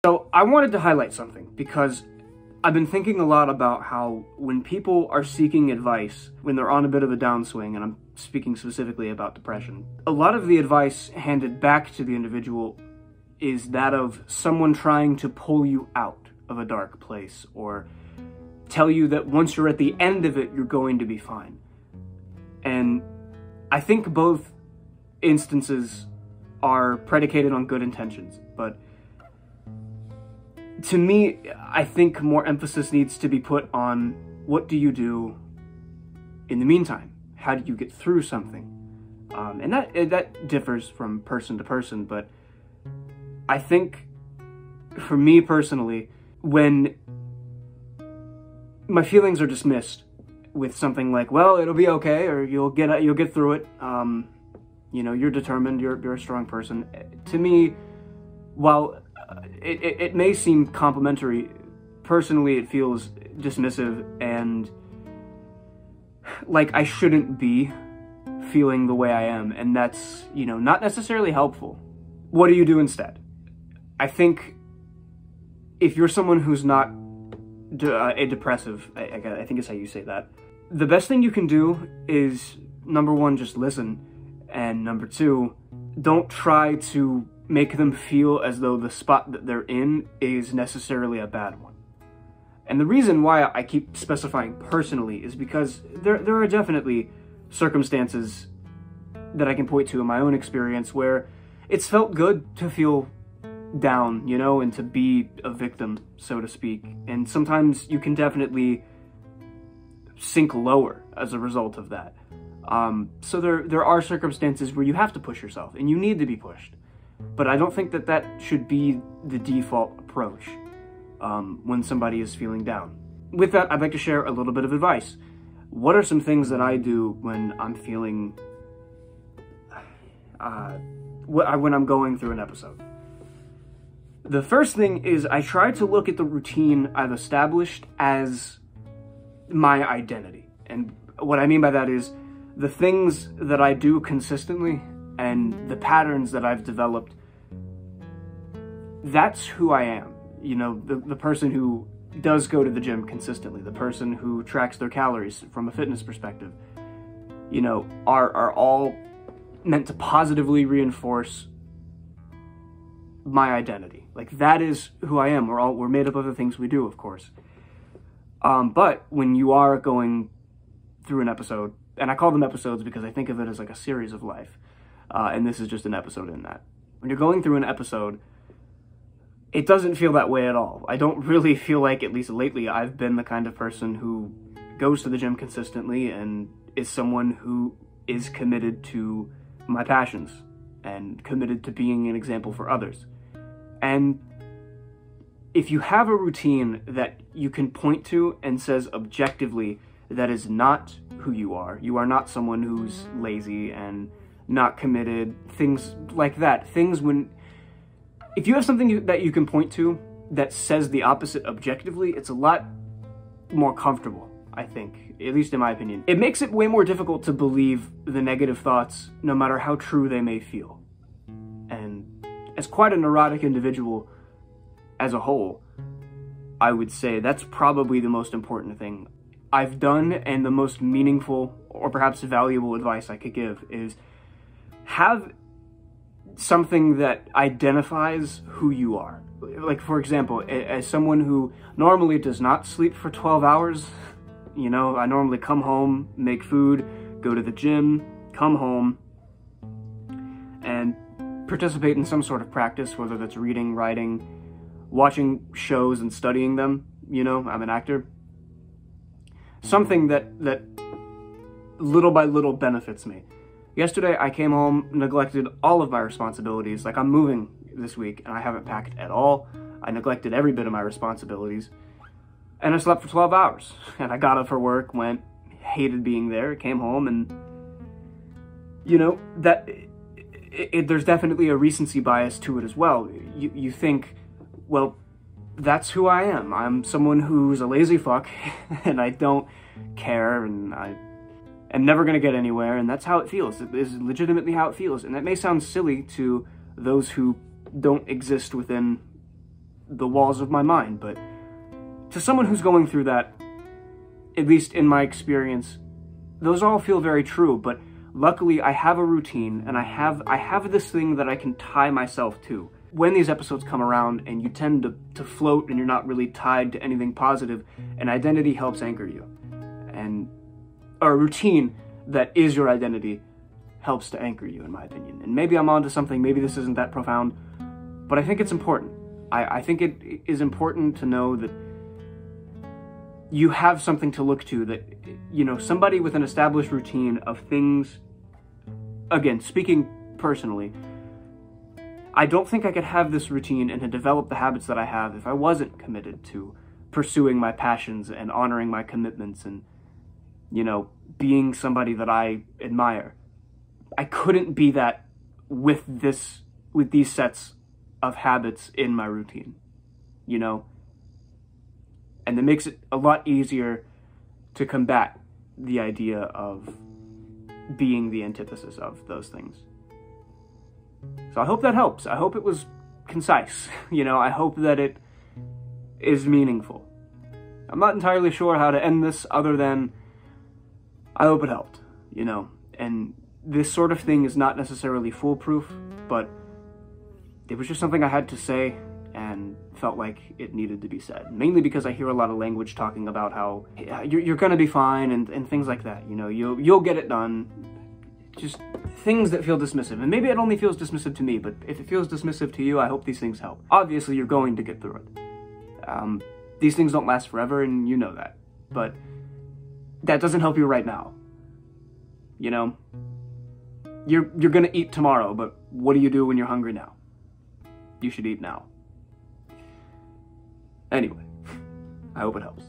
So I wanted to highlight something because I've been thinking a lot about how when people are seeking advice, when they're on a bit of a downswing, and I'm speaking specifically about depression, a lot of the advice handed back to the individual is that of someone trying to pull you out of a dark place or tell you that once you're at the end of it, you're going to be fine. And I think both instances are predicated on good intentions, but to me, I think more emphasis needs to be put on what do you do in the meantime? How do you get through something? And that differs from person to person, but I think for me personally, when my feelings are dismissed with something like, well, it'll be okay, or you'll get through it, you know, you're determined, you're a strong person. To me, while it may seem complimentary, personally it feels dismissive and like I shouldn't be feeling the way I am, and that's, you know, not necessarily helpful. What do you do instead? I think if you're someone who's not a depressive, I think is how you say that, the best thing you can do is, number one, just listen, and number two, don't try to make them feel as though the spot that they're in is necessarily a bad one. And the reason why I keep specifying personally is because there are definitely circumstances that I can point to in my own experience where it's felt good to feel down, you know, and to be a victim, so to speak. And sometimes you can definitely sink lower as a result of that. So there are circumstances where you have to push yourself, and you need to be pushed. But I don't think that that should be the default approach when somebody is feeling down. With that, I'd like to share a little bit of advice. What are some things that I do when I'm feeling, when I'm going through an episode? The first thing is I try to look at the routine I've established as my identity. And what I mean by that is the things that I do consistently and the patterns that I've developed, that's who I am. You know, the person who does go to the gym consistently, the person who tracks their calories from a fitness perspective, you know, are all meant to positively reinforce my identity. Like, that is who I am. We're made up of the things we do, of course. But when you are going through an episode, and I call them episodes because I think of it as like a series of life, and this is just an episode in that. When you're going through an episode, it doesn't feel that way at all. I don't really feel like, at least lately, I've been the kind of person who goes to the gym consistently and is someone who is committed to my passions and committed to being an example for others. And if you have a routine that you can point to and says objectively that is not who you are not someone who's lazy and not committed, things like that, if you have something that you can point to that says the opposite objectively, it's a lot more comfortable, I think, at least in my opinion. It makes it way more difficult to believe the negative thoughts, no matter how true they may feel. And as quite a neurotic individual as a whole, I would say that's probably the most important thing I've done, and the most meaningful or perhaps valuable advice I could give is have something that identifies who you are. Like, for example, as someone who normally does not sleep for 12 hours, you know, I normally come home, make food, go to the gym, come home, and participate in some sort of practice, whether that's reading, writing, watching shows and studying them. You know, I'm an actor. Something that little by little benefits me. Yesterday, I came home, neglected all of my responsibilities. Like, I'm moving this week, and I haven't packed at all. I neglected every bit of my responsibilities. And I slept for 12 hours. And I got up for work, went, hated being there, came home, and, you know, there's definitely a recency bias to it as well. You think, well, that's who I am. I'm someone who's a lazy fuck, and I don't care, and I am never going to get anywhere, and that's how it feels. It is legitimately how it feels. And that may sound silly to those who don't exist within the walls of my mind. But to someone who's going through that, at least in my experience, those all feel very true. But luckily I have a routine, and I have this thing that I can tie myself to. When these episodes come around and you tend to float and you're not really tied to anything positive, an identity helps anchor you. And a routine that is your identity helps to anchor you, in my opinion. And maybe I'm onto something, maybe this isn't that profound, but I think it's important. I think it is important to know that you have something to look to, that, you know, somebody with an established routine of things. Again, speaking personally, I don't think I could have this routine and to develop the habits that I have if I wasn't committed to pursuing my passions and honoring my commitments and, you know, being somebody that I admire. I couldn't be that with these sets of habits in my routine, you know? And it makes it a lot easier to combat the idea of being the antithesis of those things. So I hope that helps. I hope it was concise. You know, I hope that it is meaningful. I'm not entirely sure how to end this other than I hope it helped, you know. And this sort of thing is not necessarily foolproof, but it was just something I had to say and felt like it needed to be said. Mainly because I hear a lot of language talking about how you're gonna be fine and things like that. You know, you'll get it done. Just things that feel dismissive. And maybe it only feels dismissive to me, but if it feels dismissive to you, I hope these things help. Obviously, you're going to get through it. These things don't last forever, and you know that. But that doesn't help you right now. You know? You're gonna eat tomorrow, but what do you do when you're hungry now? You should eat now. Anyway, I hope it helps.